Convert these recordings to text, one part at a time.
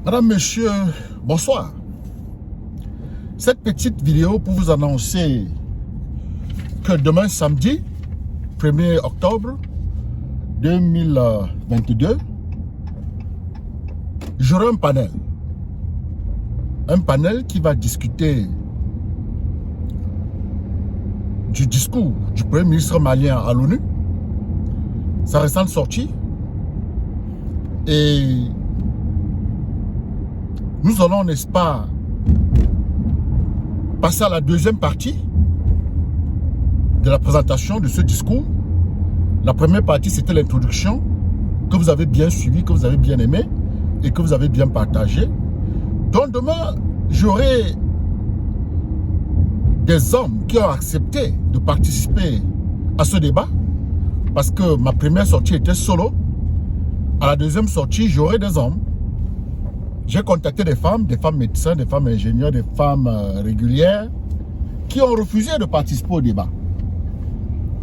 Madame, Monsieur, bonsoir. Cette petite vidéo pour vous annoncer que demain samedi, 1er octobre 2022, j'aurai un panel. Un panel qui va discuter du discours du Premier ministre malien à l'ONU, sa récente sortie, et nous allons, n'est-ce pas, passer à la deuxième partie de la présentation de ce discours. La première partie, c'était l'introduction que vous avez bien suivie, que vous avez bien aimé et que vous avez bien partagé. Donc demain, j'aurai des hommes qui ont accepté de participer à ce débat parce que ma première sortie était solo. À la deuxième sortie, j'aurai des hommes. J'ai contacté des femmes médecins, des femmes ingénieurs, des femmes régulières qui ont refusé de participer au débat,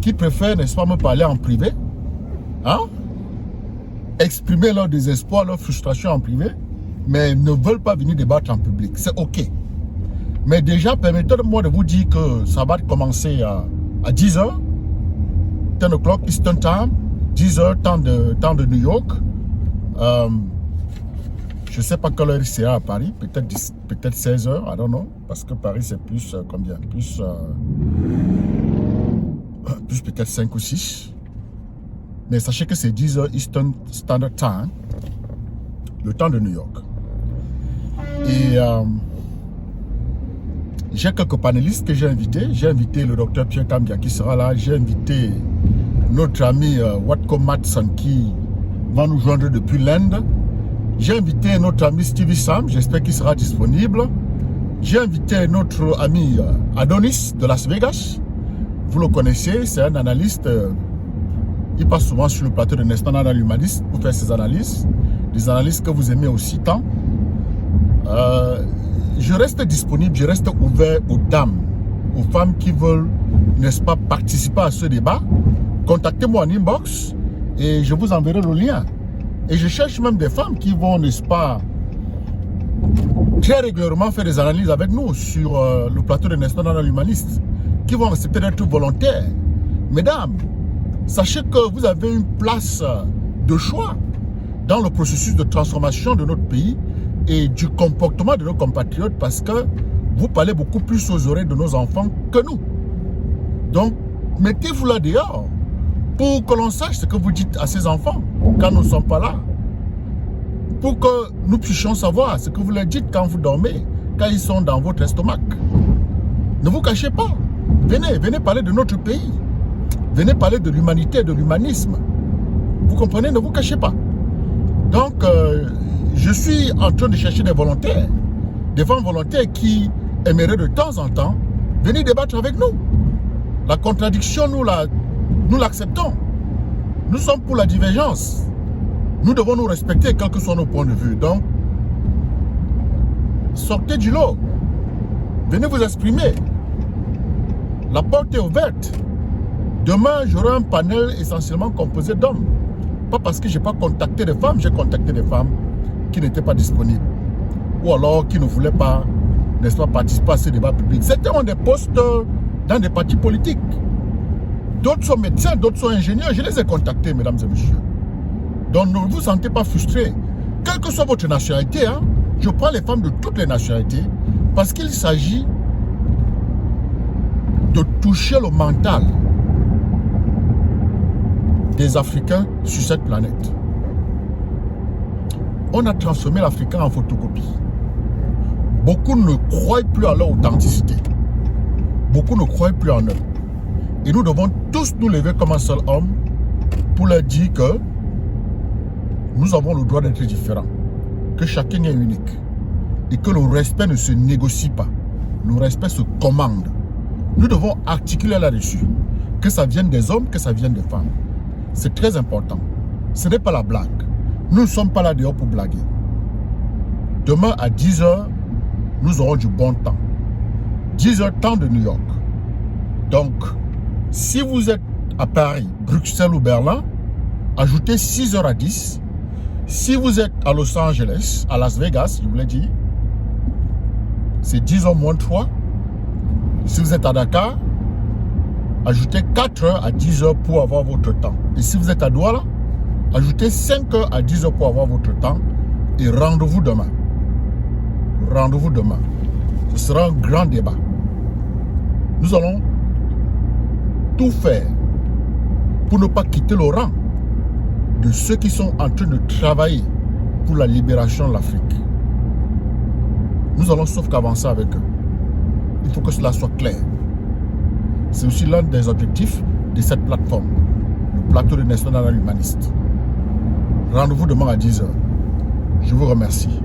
qui préfèrent, n'est-ce pas, me parler en privé, hein? Exprimer leur désespoir, leur frustration en privé, mais ne veulent pas venir débattre en public. C'est OK. Mais déjà, permettez-moi de vous dire que ça va commencer à 10h, 10 o'clock Eastern Time, 10h, temps de New York. Je ne sais pas quelle heure il sera à Paris, peut-être 16h, I don't know, parce que Paris c'est plus combien? Plus peut-être 5 ou 6. Mais sachez que c'est 10h Eastern Standard Time, le temps de New York. Et j'ai quelques panélistes que j'ai invités. J'ai invité le docteur Pierre Kambia qui sera là. J'ai invité notre ami Watko Matson qui va nous joindre depuis l'Inde. J'ai invité notre ami Stevie Sam, j'espère qu'il sera disponible. J'ai invité notre ami Adonis de Las Vegas. Vous le connaissez, c'est un analyste. Il passe souvent sur le plateau de National Humanist pour faire ses analyses. Des analyses que vous aimez aussi tant. Je reste disponible, je reste ouvert aux dames, aux femmes qui veulent, n'est-ce pas, participer à ce débat. Contactez-moi en inbox et je vous enverrai le lien. Et je cherche même des femmes qui vont, n'est-ce pas, très régulièrement faire des analyses avec nous sur le plateau de National Humanist, qui vont accepter d'être volontaires. Mesdames, sachez que vous avez une place de choix dans le processus de transformation de notre pays et du comportement de nos compatriotes parce que vous parlez beaucoup plus aux oreilles de nos enfants que nous. Donc, mettez-vous là dehors pour que l'on sache ce que vous dites à ces enfants quand nous ne sommes pas là. Pour que nous puissions savoir ce que vous leur dites quand vous dormez, quand ils sont dans votre estomac. Ne vous cachez pas. Venez parler de notre pays. Venez parler de l'humanité, de l'humanisme. Vous comprenez? Ne vous cachez pas. Donc, je suis en train de chercher des volontaires, des femmes volontaires qui aimeraient de temps en temps venir débattre avec nous. La contradiction, nous l'acceptons. Nous sommes pour la divergence. Nous devons nous respecter, quels que soient nos points de vue. Donc, sortez du lot. Venez vous exprimer. La porte est ouverte. Demain, j'aurai un panel essentiellement composé d'hommes. Pas parce que je n'ai pas contacté des femmes, j'ai contacté des femmes qui n'étaient pas disponibles. Ou alors qui ne voulaient pas, n'est-ce pas, participer à ce débat public. C'était des postes dans des partis politiques. D'autres sont médecins, d'autres sont ingénieurs. Je les ai contactés, mesdames et messieurs. Donc ne vous sentez pas frustrés. Quelle que soit votre nationalité, hein, je prends les femmes de toutes les nationalités parce qu'il s'agit de toucher le mental des Africains sur cette planète. On a transformé l'Africain en photocopie. Beaucoup ne croient plus à leur authenticité. Beaucoup ne croient plus en eux. Et nous devons tous nous lever comme un seul homme pour leur dire que nous avons le droit d'être différents, que chacun est unique et que le respect ne se négocie pas. Le respect se commande. Nous devons articuler là-dessus, que ça vienne des hommes, que ça vienne des femmes. C'est très important. Ce n'est pas la blague. Nous ne sommes pas là dehors pour blaguer. Demain à 10h, nous aurons du bon temps. 10h temps de New York. Donc, si vous êtes à Paris, Bruxelles ou Berlin, ajoutez 6h à 10. Si vous êtes à Los Angeles, à Las Vegas, je vous l'ai dit, c'est 10h moins 3. Si vous êtes à Dakar, ajoutez 4h à 10h pour avoir votre temps. Et si vous êtes à Douala, ajoutez 5h à 10h pour avoir votre temps. Et rendez-vous demain. Rendez-vous demain. Ce sera un grand débat. Nous allons tout faire pour ne pas quitter le rang de ceux qui sont en train de travailler pour la libération de l'Afrique. Nous allons sauf qu'avancer avec eux. Il faut que cela soit clair. C'est aussi l'un des objectifs de cette plateforme, le plateau de National Humaniste. Rendez-vous demain à 10h. Je vous remercie.